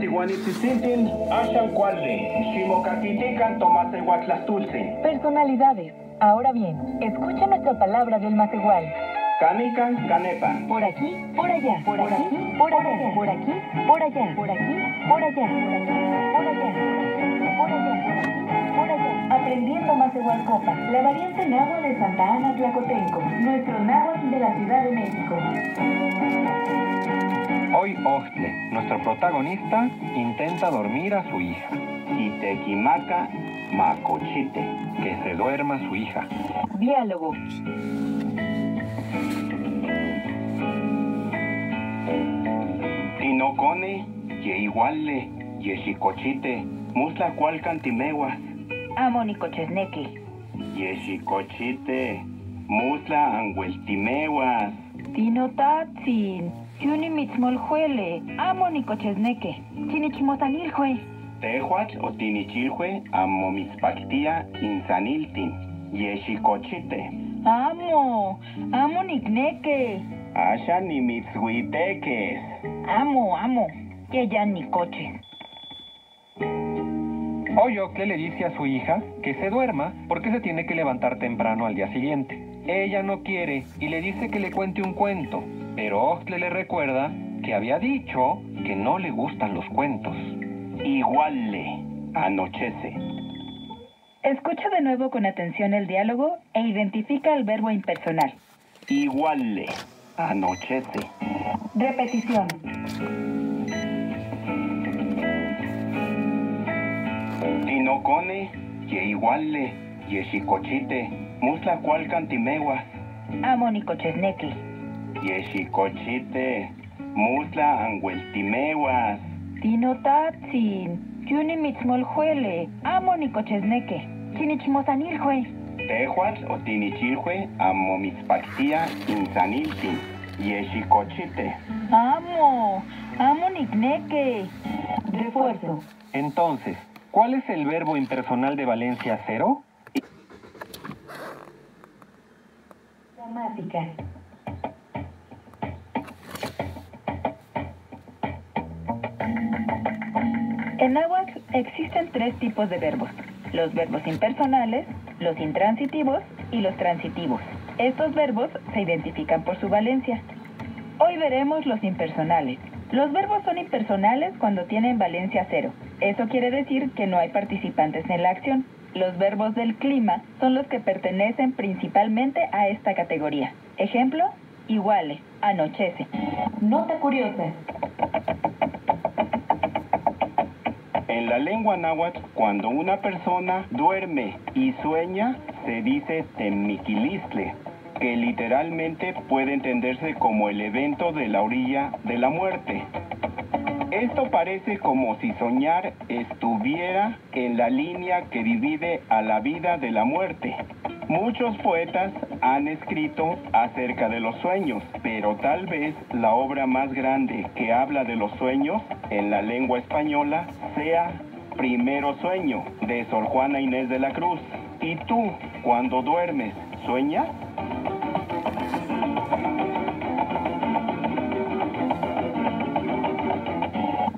tihuanitzitzin, axan cuali, ximocatitican tomasehuatlastulsin. Personalidades. Ahora bien, escucha nuestra palabra del Matehual. Canican, canepan. Por aquí, por allá, por aquí, por allá, por aquí, por allá, por aquí, por allá, por aquí, por allá, por allá, por allá. Aprendiendo Matehualcopa, la variante náhuatl de Santa Ana Tlacotenco, nuestro náhuatl de la Ciudad de México. Hoy Oxtle, nuestro protagonista, intenta dormir a su hija. Itequimaca, macochite. Que se duerma su hija. Diálogo. Tinocone, ye iguale, ye xicochite, musla cual cantimeguas. Amonicochesneque. Ye xicochite, musla angueltimeguas. Tinotatzin. Yunimitzmoljuele. Amonicochesneque. Chinichimosaniljue. Tehuatl o tinichilhue amomitzpactia insaniltin. Ye xicochite. Amo. Amonicneque. Asha nimitzhuiteques. Amo. Que ya ni coches. Hoy Oxtle le dice a su hija que se duerma porque se tiene que levantar temprano al día siguiente. Ella no quiere y le dice que le cuente un cuento, pero Oxtle le recuerda que había dicho que no le gustan los cuentos. Iguale, anochece. Escucha de nuevo con atención el diálogo e identifica el verbo impersonal. Iguale, anochece. Repetición. Tinocone, ye iguale, ye xicochite, musla cual cantimeguas. Amonicochesneque. Ye xicochite, musla angueltimeguas. Tinotatzin. Yunimitzmoljuele. Amonicochesneque. Chinichmosaniljue. Tehuatl o tinichilhue amomitzpactia insaniltin. Ye xicochite. Amo. Amonicneque. Refuerzo. Entonces, ¿cuál es el verbo impersonal de Valencia 0? Gramática. En náhuatl existen 3 tipos de verbos: los verbos impersonales, los intransitivos y los transitivos. Estos verbos se identifican por su valencia. Hoy veremos los impersonales. Los verbos son impersonales cuando tienen valencia 0. Eso quiere decir que no hay participantes en la acción. Los verbos del clima son los que pertenecen principalmente a esta categoría. Ejemplo, iguale, anochece. Nota curiosa. En la lengua náhuatl, cuando una persona duerme y sueña, se dice temiquilistle, que literalmente puede entenderse como el evento de la orilla de la muerte. Esto parece como si soñar estuviera en la línea que divide a la vida de la muerte. Muchos poetas han escrito acerca de los sueños, pero tal vez la obra más grande que habla de los sueños en la lengua española sea Primero Sueño, de Sor Juana Inés de la Cruz. ¿Y tú, cuando duermes, sueñas?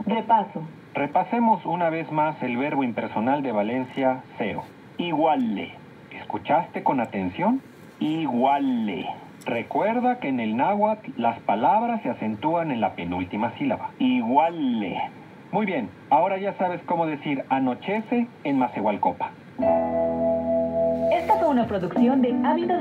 Repaso. Repasemos una vez más el verbo impersonal de Valencia 0. Iguale, ¿Escuchaste con atención? iguale, Recuerda que en el náhuatl las palabras se acentúan en la penúltima sílaba. iguale. Muy bien, ahora ya sabes cómo decir anochece en Macehualcopa. Esta fue una producción de Ávido